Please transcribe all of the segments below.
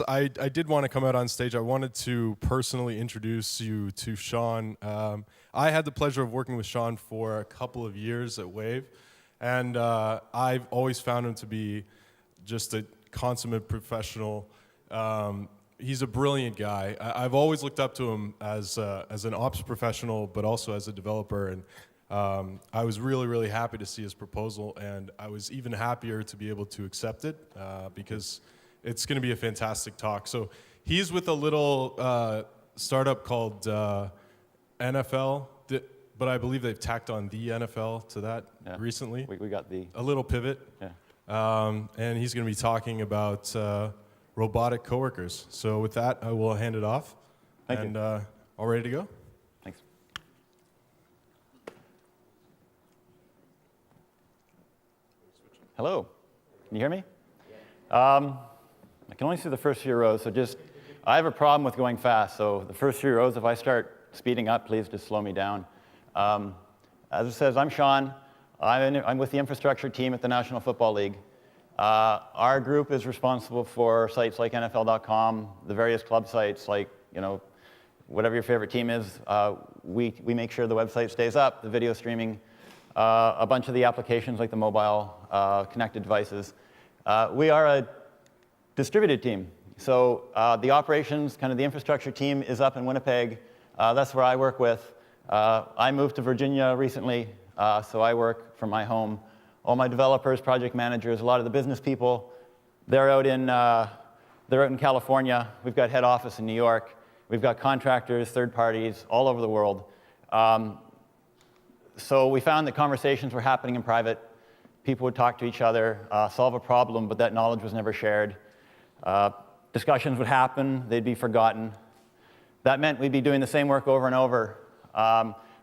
I did want to come out on stage. I wanted to personally introduce you to Sean. I had the pleasure of working with Sean for a couple of years at Wave, and I've always found him to be just a consummate professional. He's a brilliant guy. I've always looked up to him as an ops professional, but also as a developer. And I was really, really happy to see his proposal, and I was even happier to be able to accept it because it's going to be a fantastic talk. So he's with a little startup called NFL, but I believe they've tacked on the NFL to that recently. We got a little pivot. Yeah. And he's going to be talking about robotic coworkers. So with that, I will hand it off. Thank you. All ready to go? Thanks. Hello. Can you hear me? I can only see the first few rows, so I have a problem with going fast, so the first few rows, if I start speeding up, please just slow me down. As it says, I'm Sean. I'm with the infrastructure team at the National Football League. Our group is responsible for sites like NFL.com, the various club sites, like, whatever your favorite team is. We make sure the website stays up, the video streaming, a bunch of the applications like the mobile connected devices. We are a distributed team. So the operations, kind of the infrastructure team is up in Winnipeg. That's where I work with. I moved to Virginia recently, so I work from my home. All my developers, project managers, a lot of the business people, they're out in California. We've got head office in New York. We've got contractors, third parties, all over the world. So we found that conversations were happening in private. People would talk to each other, solve a problem, but that knowledge was never shared. Discussions would happen, they'd be forgotten. That meant we'd be doing the same work over and over.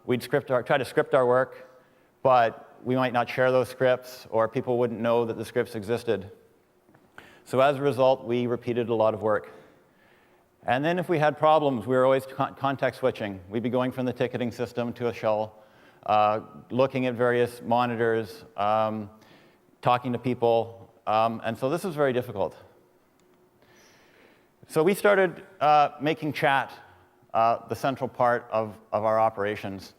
We'd try to script our work, but we might not share those scripts, or people wouldn't know that the scripts existed. So as a result, we repeated a lot of work. And then if we had problems, we were always context switching. We'd be going from the ticketing system to a shell, looking at various monitors, talking to people. And so this was very difficult. So we started making chat the central part of our operations.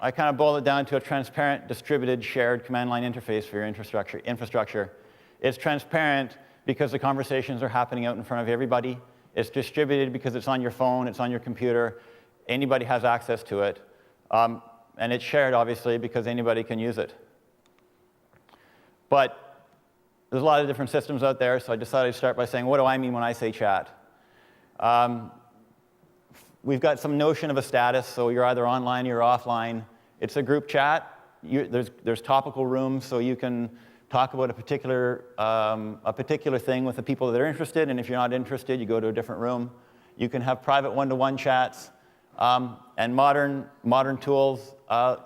I kind of boiled it down to a transparent, distributed, shared command line interface for your infrastructure. It's transparent because the conversations are happening out in front of everybody. It's distributed because it's on your phone, it's on your computer. Anybody has access to it. And it's shared, obviously, because anybody can use it. But there's a lot of different systems out there, so I decided to start by saying, what do I mean when I say chat? We've got some notion of a status, so you're either online or you're offline. It's a group chat. There's topical rooms, so you can talk about a particular thing with the people that are interested, and if you're not interested, you go to a different room. You can have private one-to-one chats. And modern tools,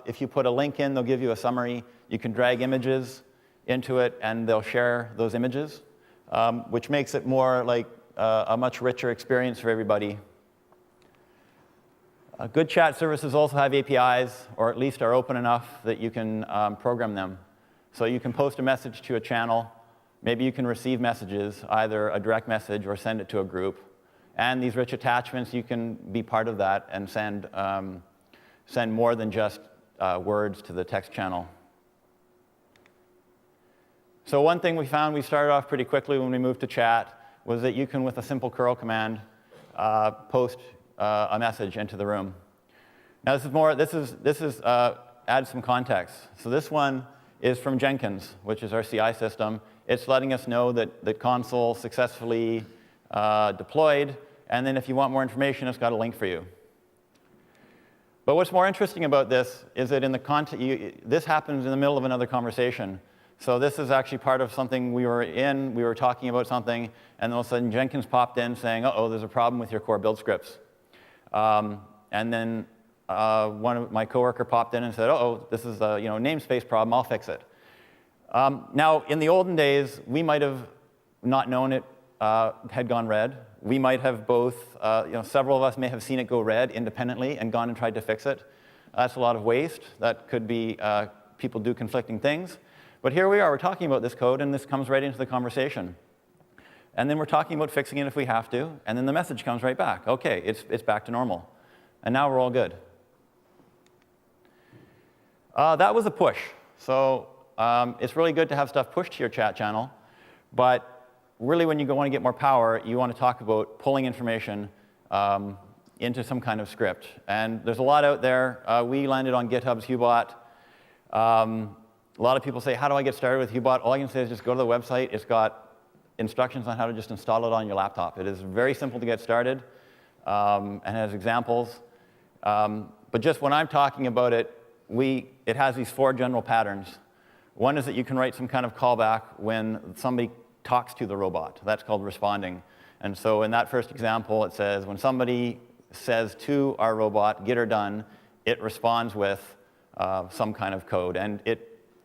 if you put a link in, they'll give you a summary. You can drag images into it, and they'll share those images, which makes it more like a much richer experience for everybody. Good chat services also have APIs, or at least are open enough that you can program them. So you can post a message to a channel. Maybe you can receive messages, either a direct message or send it to a group. And these rich attachments, you can be part of that and send more than just words to the text channel. So one thing we found, we started off pretty quickly when we moved to chat, was that you can, with a simple curl command, post a message into the room. Now this is add some context. So this one is from Jenkins, which is our CI system. It's letting us know that the console successfully deployed, and then if you want more information, it's got a link for you. But what's more interesting about this is that this happens in the middle of another conversation. So this is actually part of something we were talking about something, and then all of a sudden Jenkins popped in saying, uh-oh, there's a problem with your core build scripts. And then one of my coworker popped in and said, uh-oh, this is a namespace problem, I'll fix it. Now, in the olden days, we might have not known it had gone red. We might have both, several of us may have seen it go red independently and gone and tried to fix it. That's a lot of waste. That could be people do conflicting things. But here we are, we're talking about this code, and this comes right into the conversation. and then we're talking about fixing it if we have to, and then the message comes right back. Okay, it's back to normal. And now we're all good. That was a push. So it's really good to have stuff pushed to your chat channel, but really when you want to get more power, you want to talk about pulling information into some kind of script. And there's a lot out there. We landed on GitHub's Hubot. A lot of people say, how do I get started with Hubot? All I can say is just go to the website. It's got instructions on how to just install it on your laptop. It is very simple to get started and has examples. But just when I'm talking about it, it has these 4 general patterns. One is that you can write some kind of callback when somebody talks to the robot. That's called responding. And so in that first example, it says, when somebody says to our robot, get her done, it responds with some kind of code. And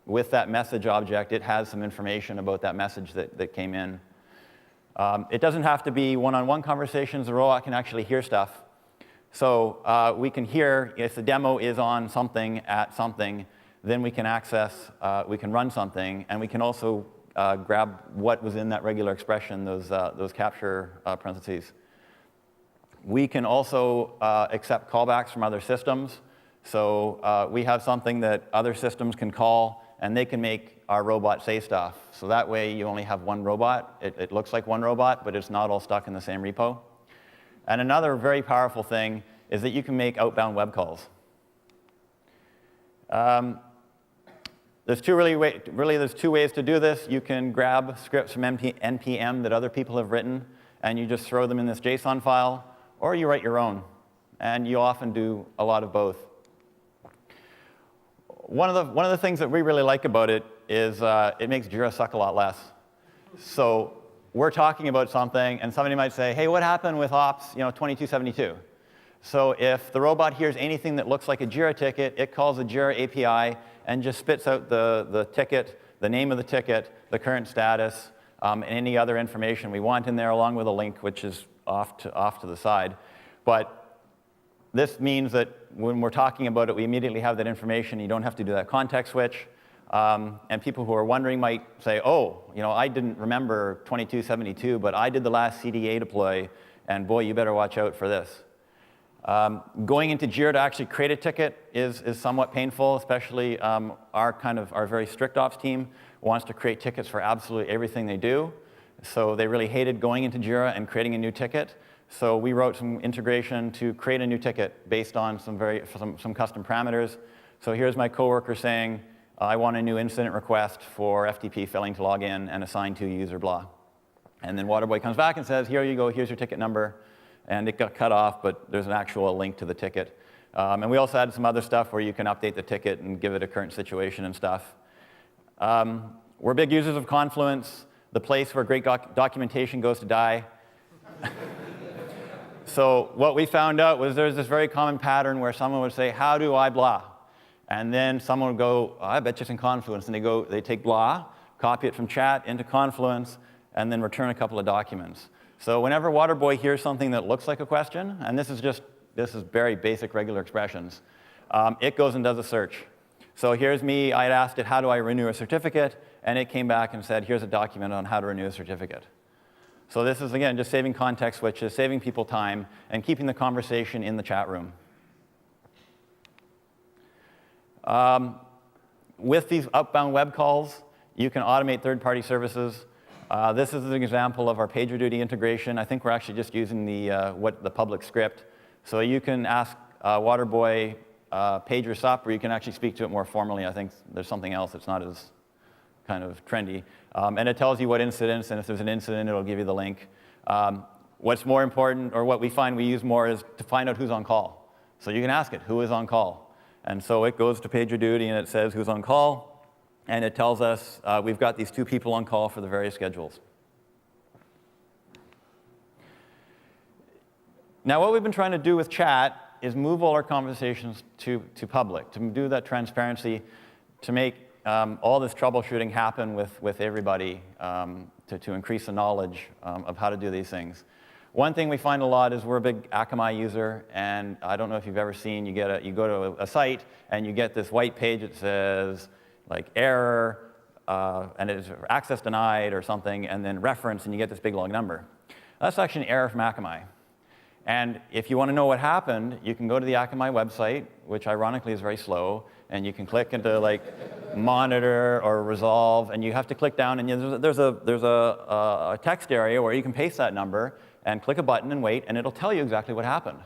with that message object, it has some information about that message that came in. It doesn't have to be one-on-one conversations. The robot can actually hear stuff. So we can hear, if the demo is on something at something, then we can access, we can run something, and we can also grab what was in that regular expression, those capture parentheses. We can also accept callbacks from other systems. So we have something that other systems can call, and they can make our robot say stuff. So that way you only have one robot. It looks like one robot, but it's not all stuck in the same repo. And another very powerful thing is that you can make outbound web calls. There's two ways to do this. You can grab scripts from NPM that other people have written, and you just throw them in this JSON file, or you write your own. And you often do a lot of both. One of the things that we really like about it is it makes Jira suck a lot less. So we're talking about something, and somebody might say, hey, what happened with ops 2272? So if the robot hears anything that looks like a Jira ticket, it calls the Jira API and just spits out the ticket, the name of the ticket, the current status, and any other information we want in there, along with a link, which is off to the side. But this means that when we're talking about it, we immediately have that information. You don't have to do that context switch. And people who are wondering might say, oh, I didn't remember 2272, but I did the last CDA deploy, and boy, you better watch out for this. Going into Jira to actually create a ticket is somewhat painful, especially our very strict ops team wants to create tickets for absolutely everything they do. So they really hated going into Jira and creating a new ticket. So we wrote some integration to create a new ticket based on some custom parameters. So here's my coworker saying, I want a new incident request for FTP failing to log in and assign to user blah. And then Waterboy comes back and says, here you go, here's your ticket number. And it got cut off, but there's an actual link to the ticket. And we also added some other stuff where you can update the ticket and give it a current situation and stuff. We're big users of Confluence, the place where great documentation goes to die. So what we found out was there's this very common pattern where someone would say, how do I blah? And then someone would go, oh, I bet you it's in Confluence. And they take blah, copy it from chat into Confluence, and then return a couple of documents. So whenever Waterboy hears something that looks like a question, and this is very basic regular expressions, it goes and does a search. So here's me, I had asked it, how do I renew a certificate? And it came back and said, here's a document on how to renew a certificate. So this is, again, just saving context switches, saving people time, and keeping the conversation in the chat room. With these outbound web calls, you can automate third-party services. This is an example of our PagerDuty integration. I think we're actually just using the public script. So you can ask Waterboy pager sup, or you can actually speak to it more formally. I think there's something else that's not as kind of trendy. And it tells you what incidents, and if there's an incident, it'll give you the link. What's more important, or what we find we use more, is to find out who's on call. So you can ask it, who is on call? And so it goes to PagerDuty, and it says who's on call. And it tells us we've got these 2 people on call for the various schedules. Now, what we've been trying to do with chat is move all our conversations to public, to do that transparency, to make all this troubleshooting happen with everybody, to increase the knowledge of how to do these things. One thing we find a lot is we're a big Akamai user, and I don't know if you've ever seen, you go to a site, and you get this white page that says, like, error, and it's access denied or something, and then reference, and you get this big long number. That's actually an error from Akamai. And if you want to know what happened, you can go to the Akamai website, which ironically is very slow, and you can click into like monitor or resolve, and you have to click down, and there's a text area where you can paste that number and click a button and wait, and it'll tell you exactly what happened.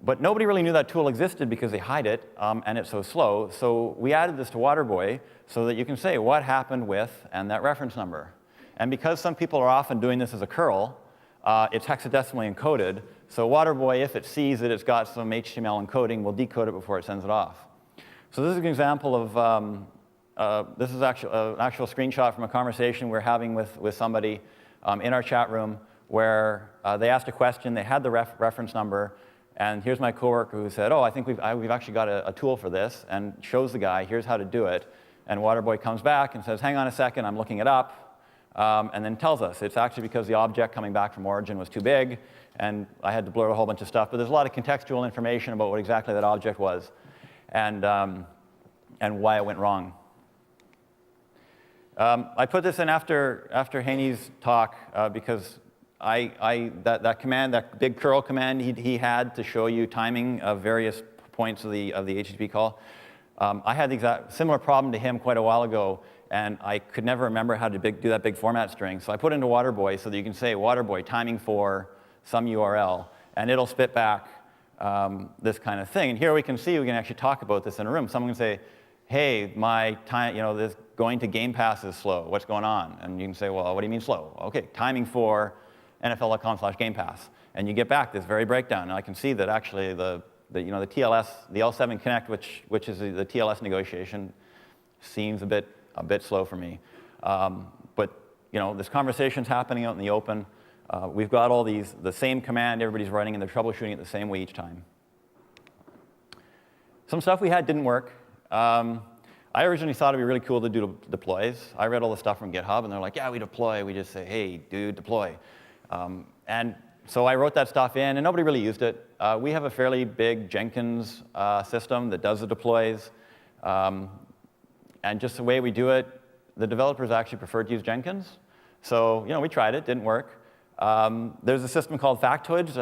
But nobody really knew that tool existed because they hide it, and it's so slow. So we added this to Waterboy so that you can say what happened with and that reference number. And because some people are often doing this as a curl, it's hexadecimally encoded. So Waterboy, if it sees that it's got some HTML encoding, will decode it before it sends it off. So this is an example of, this is an actual screenshot from a conversation we're having with somebody in our chat room where they asked a question, they had the reference number, and here's my coworker who said, oh, I think we've actually got a tool for this, and shows the guy, here's how to do it. And Waterboy comes back and says, hang on a second, I'm looking it up, and then tells us it's actually because the object coming back from origin was too big, and I had to blur a whole bunch of stuff, but there's a lot of contextual information about what exactly that object was, and why it went wrong. I put this in after Haney's talk because that command, that big curl command he had to show you timing of various points of the HTTP call. I had the exact similar problem to him quite a while ago, and I could never remember how to do that big format string. So I put it into Waterboy so that you can say Waterboy timing for some URL, and it'll spit back this kind of thing. And here we can actually talk about this in a room. Someone can say, hey, my time, this going to Game Pass is slow. What's going on? And you can say, well, what do you mean slow? OK, timing for NFL.com/Game Pass. And you get back this very breakdown. And I can see that actually the TLS, the L7 Connect, which is the TLS negotiation, seems a bit slow for me. But this conversation's happening out in the open. We've got all the same command everybody's writing, and they're troubleshooting it the same way each time. Some stuff we had didn't work. I originally thought it'd be really cool to do deploys. I read all the stuff from GitHub, and they're like, yeah, we deploy. We just say, hey, dude, deploy. And so I wrote that stuff in, and nobody really used it. We have a fairly big Jenkins system that does the deploys. And just the way we do it, the developers actually preferred to use Jenkins. So we tried it, didn't work. There's a system called factoids,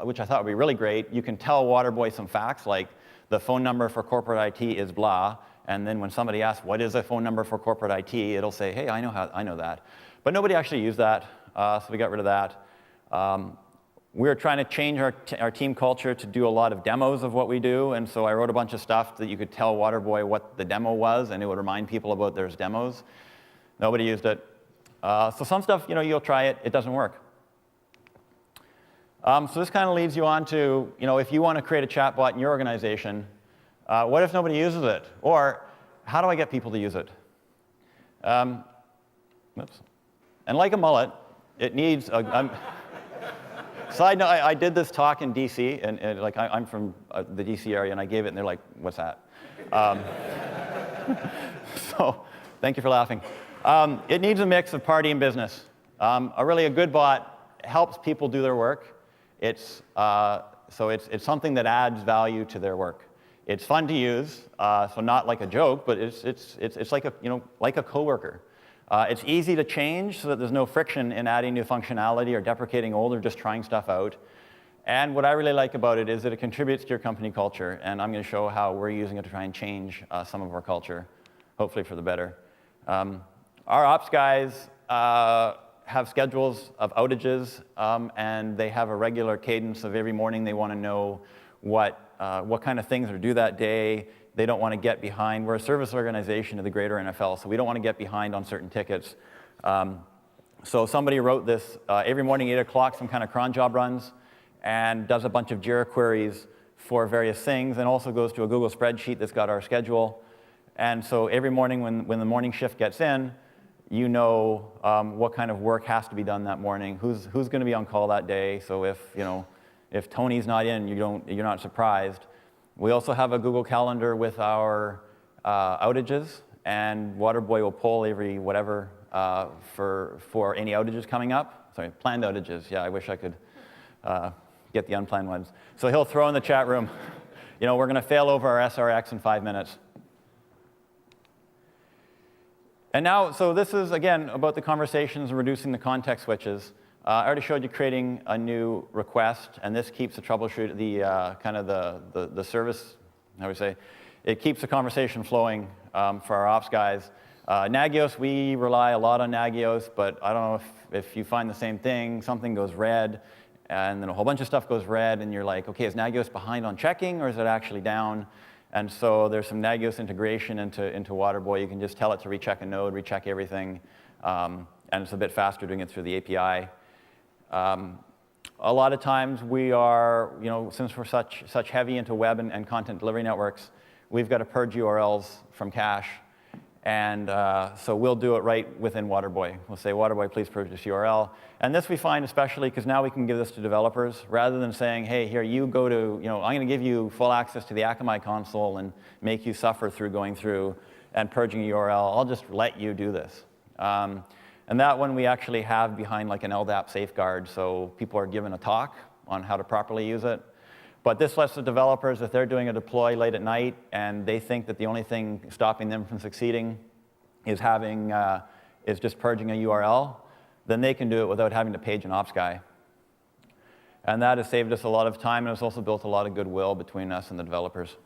which I thought would be really great. You can tell Waterboy some facts, like the phone number for corporate IT is blah. And then when somebody asks, what is a phone number for corporate IT, it'll say, hey, I know that. But nobody actually used that, so we got rid of that. We were trying to change our team culture to do a lot of demos of what we do, and so I wrote a bunch of stuff that you could tell Waterboy what the demo was, and it would remind people about there's demos. Nobody used it. So some stuff, you'll try it, it doesn't work. So this kind of leads you on to, if you want to create a chatbot in your organization, what if nobody uses it? Or how do I get people to use it? Oops. And like a mullet, it needs a... Side note, I did this talk in DC, and like I'm from the DC area, and I gave it, and they're like, what's that? So thank you for laughing. It needs a mix of party and business. A good bot helps people do their work. So it's something that adds value to their work. It's fun to use, so not like a joke, but it's like a coworker. It's easy to change so that there's no friction in adding new functionality or deprecating old or just trying stuff out. And what I really like about it is that it contributes to your company culture, and I'm going to show how we're using it to try and change some of our culture, hopefully for the better. Our ops guys have schedules of outages, and they have a regular cadence of every morning they want to know what kind of things are due that day. They don't want to get behind. We're a service organization of the greater NFL, so we don't want to get behind on certain tickets. So somebody wrote this every morning, 8 o'clock, some kind of cron job runs, and does a bunch of Jira queries for various things, and also goes to a Google spreadsheet that's got our schedule. And so every morning when the morning shift gets in, you know what kind of work has to be done that morning, who's going to be on call that day. So if Tony's not in, you're not surprised. We also have a Google Calendar with our outages, and Waterboy will poll every whatever for any outages coming up. Sorry, planned outages. Yeah, I wish I could get the unplanned ones. So he'll throw in the chat room, we're going to fail over our SRX in 5 minutes. And now, so this is, again, about the conversations and reducing the context switches. I already showed you creating a new request, and this keeps the troubleshoot, the service, how do we say, it keeps the conversation flowing for our ops guys. Nagios, we rely a lot on Nagios, but I don't know if you find the same thing. Something goes red, and then a whole bunch of stuff goes red, and you're like, okay, is Nagios behind on checking, or is it actually down? And so there's some Nagios integration into Waterboy. You can just tell it to recheck a node, recheck everything, and it's a bit faster doing it through the API. A lot of times we are, since we're such heavy into web and content delivery networks, we've got to purge URLs from cache. And so we'll do it right within Waterboy. We'll say, Waterboy, please purge this URL. And this we find especially because now we can give this to developers rather than saying, hey, here, you go to, I'm going to give you full access to the Akamai console and make you suffer through going through and purging a URL. I'll just let you do this. And that one we actually have behind like an LDAP safeguard, so people are given a talk on how to properly use it. But this lets the developers, if they're doing a deploy late at night and they think that the only thing stopping them from succeeding is just purging a URL, then they can do it without having to page an ops guy. And that has saved us a lot of time, and it's also built a lot of goodwill between us and the developers.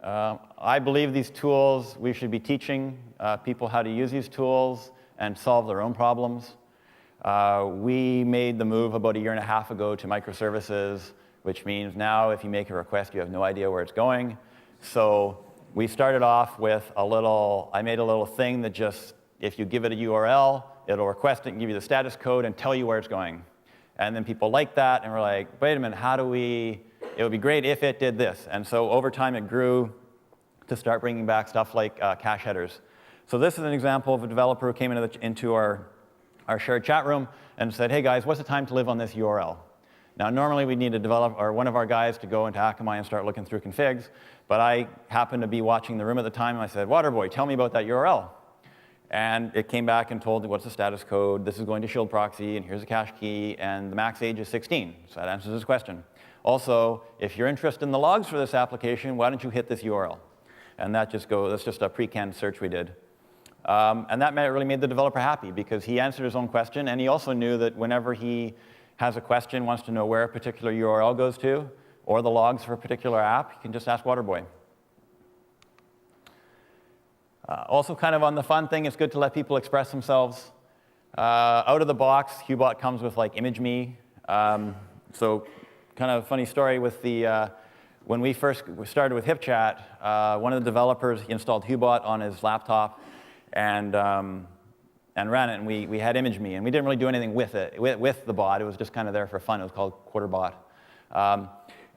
I believe these tools, we should be teaching people how to use these tools and solve their own problems. We made the move about 1.5 years ago to microservices, which means now if you make a request, you have no idea where it's going. So we started off with I made a little thing that just, if you give it a URL, it'll request it and give you the status code and tell you where it's going. And then people liked that, and we're like, wait a minute, it would be great if it did this. And so over time, it grew to start bringing back stuff like cache headers. So this is an example of a developer who came into our shared chat room and said, hey guys, what's the time to live on this URL? Now normally we need one of our guys to go into Akamai and start looking through configs, but I happened to be watching the room at the time, and I said, Waterboy, tell me about that URL. And it came back and told me what's the status code, this is going to shield proxy, and here's a cache key, and the max age is 16. So that answers this question. Also, if you're interested in the logs for this application, why don't you hit this URL? And that's just a pre-canned search we did. And that really made the developer happy because he answered his own question, and he also knew that whenever he has a question, wants to know where a particular URL goes to, or the logs for a particular app, he can just ask Waterboy. Also kind of on the fun thing, it's good to let people express themselves. Out of the box, Hubot comes with like ImageMe. So kind of funny story with when we first started with HipChat, one of the developers installed Hubot on his laptop and ran it, and we had ImageMe, and we didn't really do anything with it, with the bot. It was just kind of there for fun. It was called QuarterBot.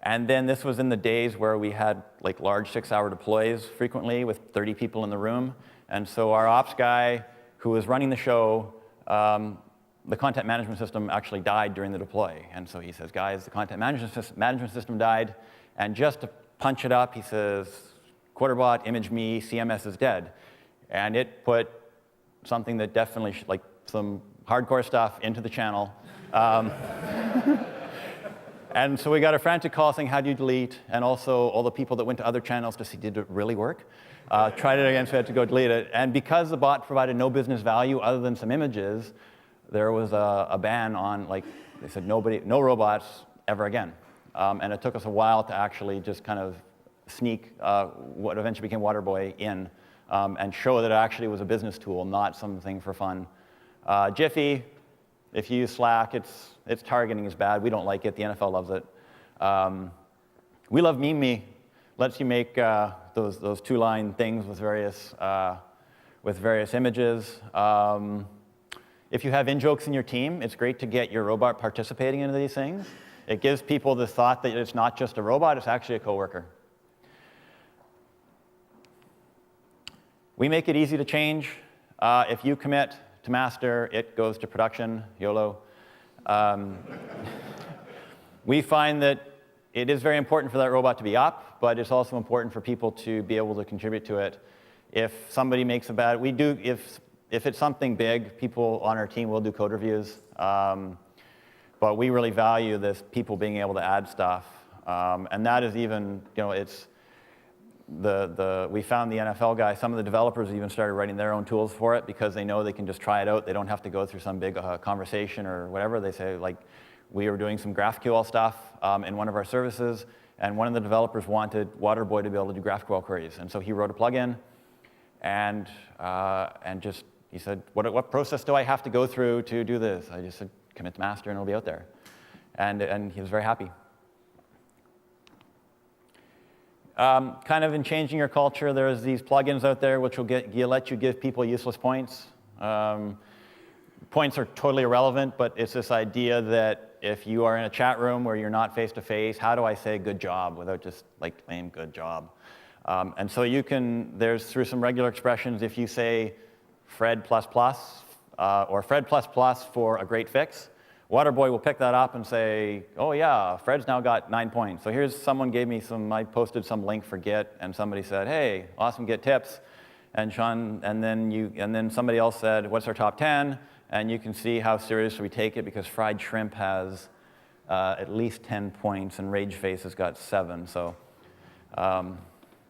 And then this was in the days where we had like large 6-hour deploys frequently with 30 people in the room. And so our ops guy who was running the show, the content management system actually died during the deploy. And so he says, guys, the content management system died. And just to punch it up, he says, QuarterBot, ImageMe, CMS is dead. And it put something that definitely, like some hardcore stuff into the channel. And so we got a frantic call saying, how do you delete? And also all the people that went to other channels to see, did it really work? Tried it again, so we had to go delete it. And because the bot provided no business value other than some images, there was a ban on, like, they said no robots ever again. And it took us a while to actually just kind of sneak what eventually became Waterboy in and show that it actually was a business tool, not something for fun. Jiffy, if you use Slack, its targeting is bad. We don't like it. The NFL loves it. We love MemeMe. Lets you make those two-line things with various images. If you have in-jokes in your team, it's great to get your robot participating into these things. It gives people the thought that it's not just a robot, it's actually a coworker. We make it easy to change. If you commit to master, it goes to production, YOLO. We find that it is very important for that robot to be up, but it's also important for people to be able to contribute to it. If somebody makes a bad, if it's something big, people on our team will do code reviews. But we really value this, people being able to add stuff. And that is even, we found the NFL guy, some of the developers even started writing their own tools for it because they know they can just try it out. They don't have to go through some big conversation or whatever. They say, like, we were doing some GraphQL stuff in one of our services, and one of the developers wanted Waterboy to be able to do GraphQL queries. And so he wrote a plugin, and just, he said, what process do I have to go through to do this? I just said, commit to master, and it'll be out there. And he was very happy. Kind of in changing your culture, there's these plugins out there which will let you give people useless points. Points are totally irrelevant, but it's this idea that if you are in a chat room where you're not face-to-face, how do I say good job without just like plain good job? And so you can, there's through some regular expressions, if you say Fred++, or Fred++ for a great fix, Waterboy will pick that up and say, oh yeah, Fred's now got 9 points. So here's someone gave me I posted some link for Git, and somebody said, hey, awesome Git tips. And Sean, and then somebody else said, what's our top 10? And you can see how seriously we take it because fried shrimp has at least 10 points, and Rage Face has got 7. So,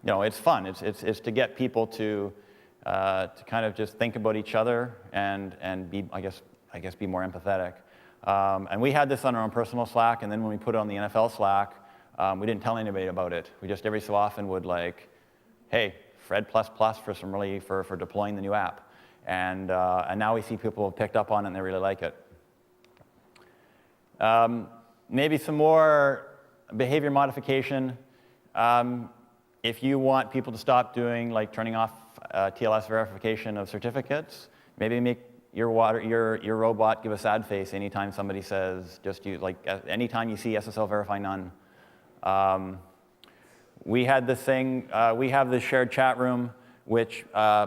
it's fun. It's to get people to kind of just think about each other and be, I guess, be more empathetic. And we had this on our own personal Slack, and then when we put it on the NFL Slack, we didn't tell anybody about it. We just every so often would like, hey, Fred++ for deploying the new app. And now we see people have picked up on it and they really like it. Maybe some more behavior modification. If you want people to stop doing, like turning off TLS verification of certificates, maybe make your robot give a sad face anytime somebody says, just use, like anytime you see SSL verify none. We had this thing, we have this shared chat room which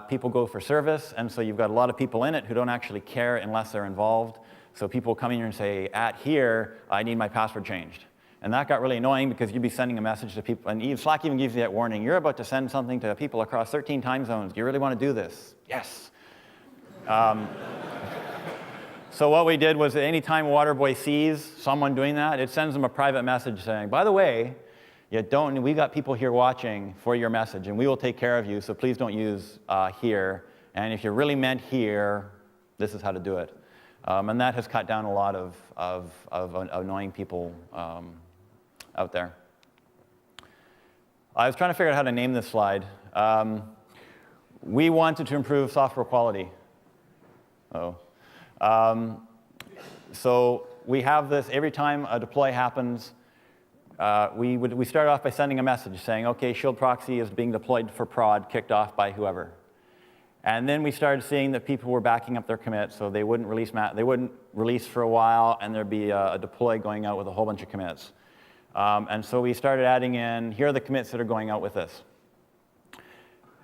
people go for service, and so you've got a lot of people in it who don't actually care unless they're involved. So people come in here and say, at here, I need my password changed. And that got really annoying because you'd be sending a message to people, and Slack even gives you that warning, you're about to send something to people across 13 time zones. Do you really want to do this? Yes. So what we did was anytime Waterboy sees someone doing that, it sends them a private message saying, by the way, we got people here watching for your message, and we will take care of you, so please don't use here. And if you're really meant here, this is how to do it. And that has cut down a lot of annoying people out there. I was trying to figure out how to name this slide. We wanted to improve software quality. So we have this, every time a deploy happens, we start off by sending a message saying, okay, Shield Proxy is being deployed for prod, kicked off by whoever. And then we started seeing that people were backing up their commits, so they wouldn't release for a while, and there'd be a deploy going out with a whole bunch of commits. And so we started adding in, here are the commits that are going out with this.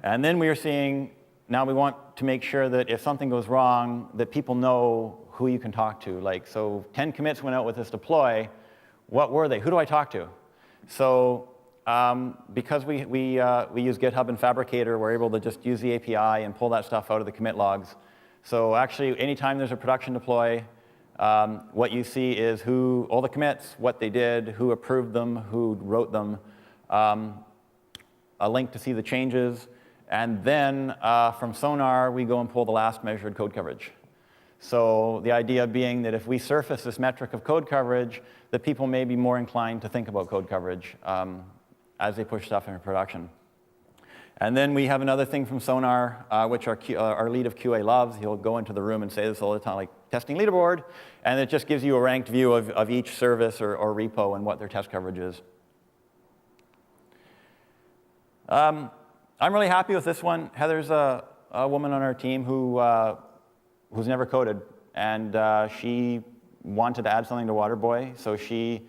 And then we were seeing, now we want to make sure that if something goes wrong, that people know who you can talk to. Like, so 10 commits went out with this deploy. What were they? Who do I talk to? So because we use GitHub and Fabricator, we're able to just use the API and pull that stuff out of the commit logs. So actually, anytime there's a production deploy, what you see is all the commits, what they did, who approved them, who wrote them, a link to see the changes, and then from Sonar, we go and pull the last measured code coverage. So the idea being that if we surface this metric of code coverage, that people may be more inclined to think about code coverage as they push stuff into production. And then we have another thing from Sonar, which our lead of QA loves. He'll go into the room and say this all the time, like testing leaderboard, and it just gives you a ranked view of each service or repo and what their test coverage is. I'm really happy with this one. Heather's a woman on our team who's never coded, and she wanted to add something to Waterboy, so she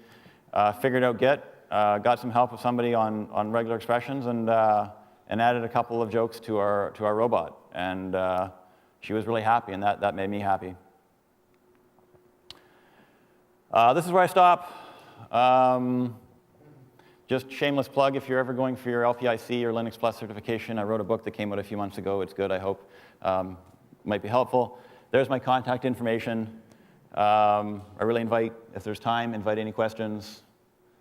figured out Git, got some help with somebody on regular expressions, and added a couple of jokes to our robot, and she was really happy, and that made me happy. This is where I stop. Just shameless plug, if you're ever going for your LPIC or Linux Plus certification, I wrote a book that came out a few months ago. It's good, I hope. Might be helpful. There's my contact information. I really invite, if there's time, invite any questions.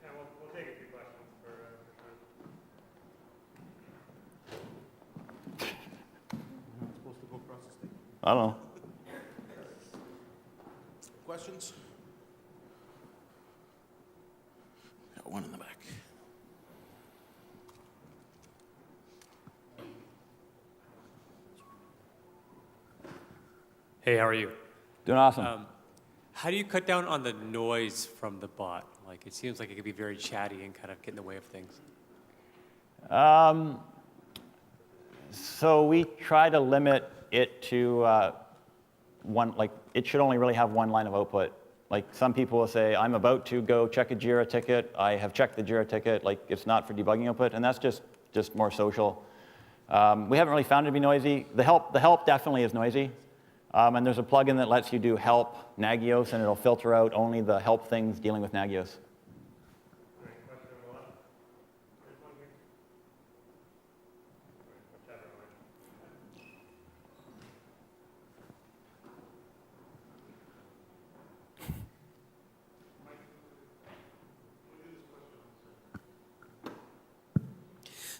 Yeah, we'll take a few questions for I don't know. Questions? Got one in the back. Hey, how are you? Doing awesome. How do you cut down on the noise from the bot? Like, it seems like it could be very chatty and kind of get in the way of things. So we try to limit it to one, like, it should only really have one line of output. Like, some people will say, I'm about to go check a JIRA ticket. I have checked the JIRA ticket. Like, it's not for debugging output, and that's just more social. We haven't really found it to be noisy. The help definitely is noisy. And there's a plugin that lets you do help Nagios, and it'll filter out only the help things dealing with Nagios.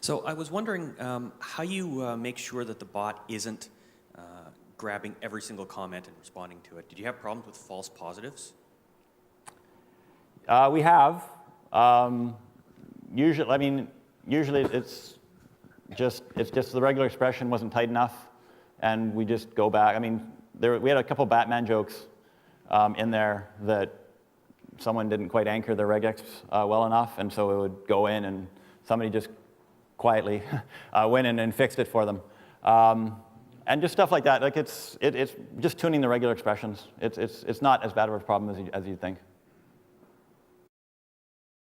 So I was wondering how you make sure that the bot isn't grabbing every single comment and responding to it. Did you have problems with false positives? We have. Usually it's just the regular expression wasn't tight enough, and we just go back. I mean, we had a couple Batman jokes in there that someone didn't quite anchor their regex well enough, and so it would go in, and somebody just quietly went in and fixed it for them. And just stuff like that. Like it's just tuning the regular expressions. It's not as bad of a problem as you'd think.